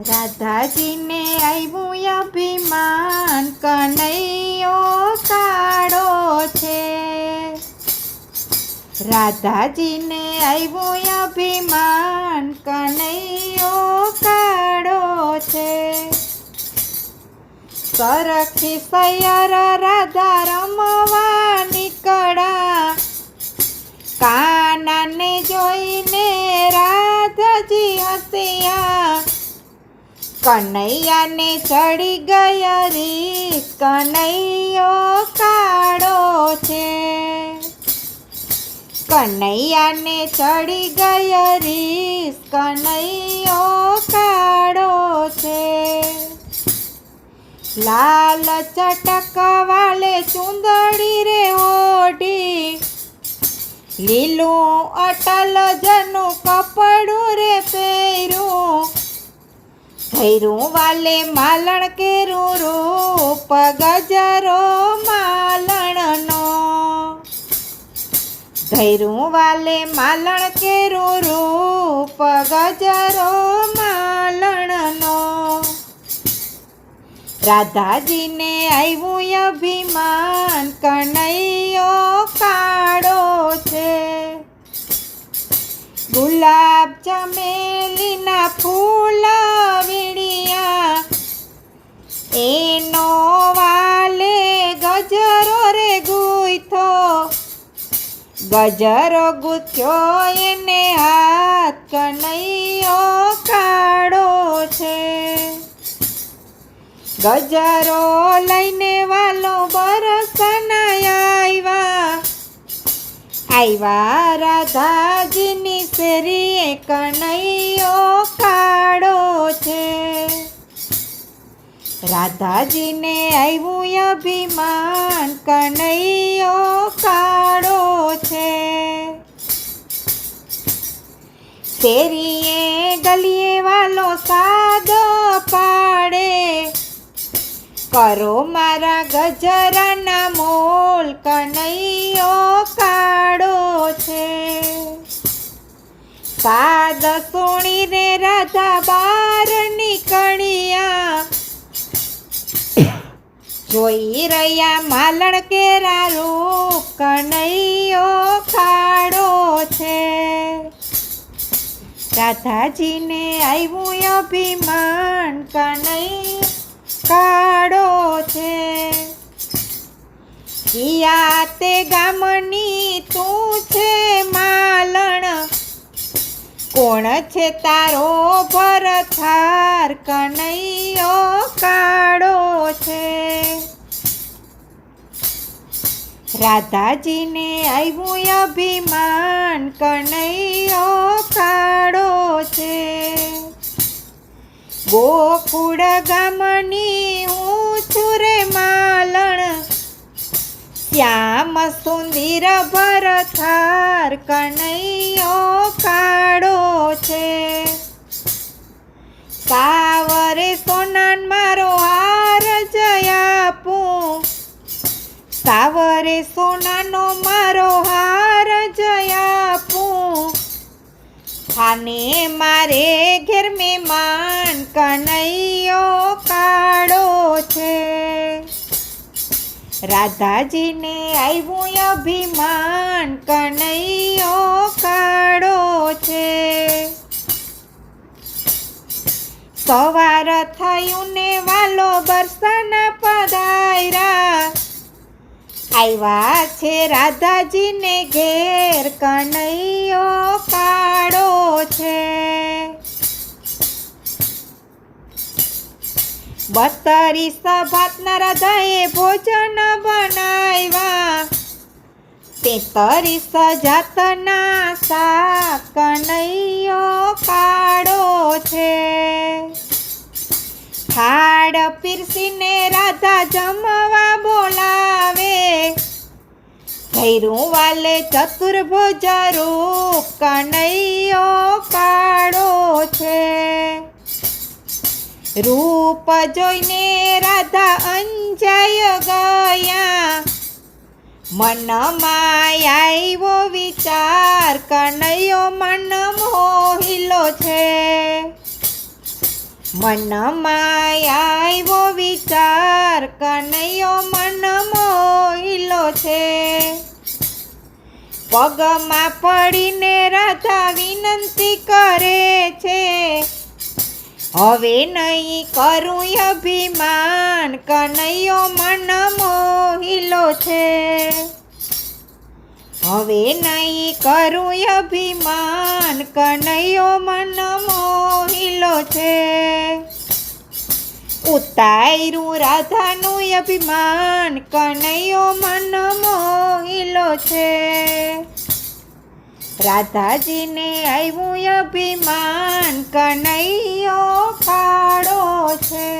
રાધાજીને આવ્યું અભિમાન, કનૈયો કાળો છે. રાધાજીને આવ્યું અભિમાન, કનૈયો કાળો છે. સરખી સૈયર રાધા રમવા નીકળ્યા, કાનાને જોઈને રાધાજી હસ્યા. કનૈયાને ચડી ગઈ રીસ, કનૈયો કાળો છે. કનૈયાને ચડી ગઈ રીસ, કનૈયો કાળો છે. લાલ ચટક વાલે ચૂંદડી રે ઓઢી, લીલું અટલ જનું કપડું રે પહેર્યું. ધૈરું વાલે માલણ કેરું રૂપ, ગજરો માલણનો. ધૈરું વાલે માલણ કેરું રૂપ, ગજરો માલણનો. રાધાજીને આવ્યું અભિમાન, કનૈયો કાળો છે. ગુલાબ ચમેલીના ફૂલ વીણ્યા, એનો વાલે ગજરો રે ગૂંથો. ગજરો ગૂંથ્યો એને હાથ, કનૈયો કાળો છે. ગજરો લઈને વાલો બરસના આવ્યા રાધાજીની શેરીએ, કનૈયો કાળો છે. રાધાજીને આવ્યું અભિમાન, કનૈયો કાળો છે. શેરીએ ગલીએ વાલો સાદો પાડે, કરો મારા ગજરાના મોલ, કનૈયો કાળો છે. સાદ સુણીને રાધા બાર નીકળ્યા, જોઈ રહ્યા માલણ કેરા રૂપ, કનૈયો કાળો છે. રાધાજીને આવ્યું અભિમાન, કનૈયો કાળો છે. કિયા તે ગામની તું છે માલણ, કોણ છે તારો ભરથાર, કનૈયો કાળો છે. રાધાજીને આવ્યું અભિમાન, કનૈયો કાળો છે. ગોકુળ ગામની હું છું રે માલણ, શ્યામ સુંદર ભરથાર, કનૈયો કાળો છે. સાવરે સોનાન મારો હાર જયાપું, સાવરે સોનાનો મારો હાર જયાપું. ખાને મારે ઘેર મહેમાન, કનૈયો કાળો છે. રાધાજીને આવ્યું અભિમાન, કનૈયો કાળો છે. સવાર થયું ને વાલો બરસાના પધાર્યા, આવ્યા છે રાધાજીને ઘેર, કનૈયો કાળો છે. 32 ભાતના રાધાએ ભોજન બનાવ્યા, 33 જાતના શાક, કનૈયો કાળો છે. થાળ પીરસીને રાધા જમવા બોલાવે, ધૈરું વાલે ચતુર્ભુજ રૂપ, કનૈયો કાળો છે. રૂપ જોઈને રાધા અંજાય ગયા, મનમાં આવ્યો વિચાર, કનૈયો મન મોહિલો છે. મનમાં આવ્યો વિચાર કનૈયો મન મોહિલો છે. પગમાં પડીને રાધા વિનંતી કરે છે, હવે નહીં કરું અભિમાન કનૈયો મન મોહિલો છે. હવે નહીં કરું અભિમાન કનૈયો મન મોહિલો છે. ઉતાર્યું રાધાનું અભિમાન કનૈયો મન મોહિલો છે. રાધાજીને આવ્યું અભિમાન કનૈયો કાળો છે.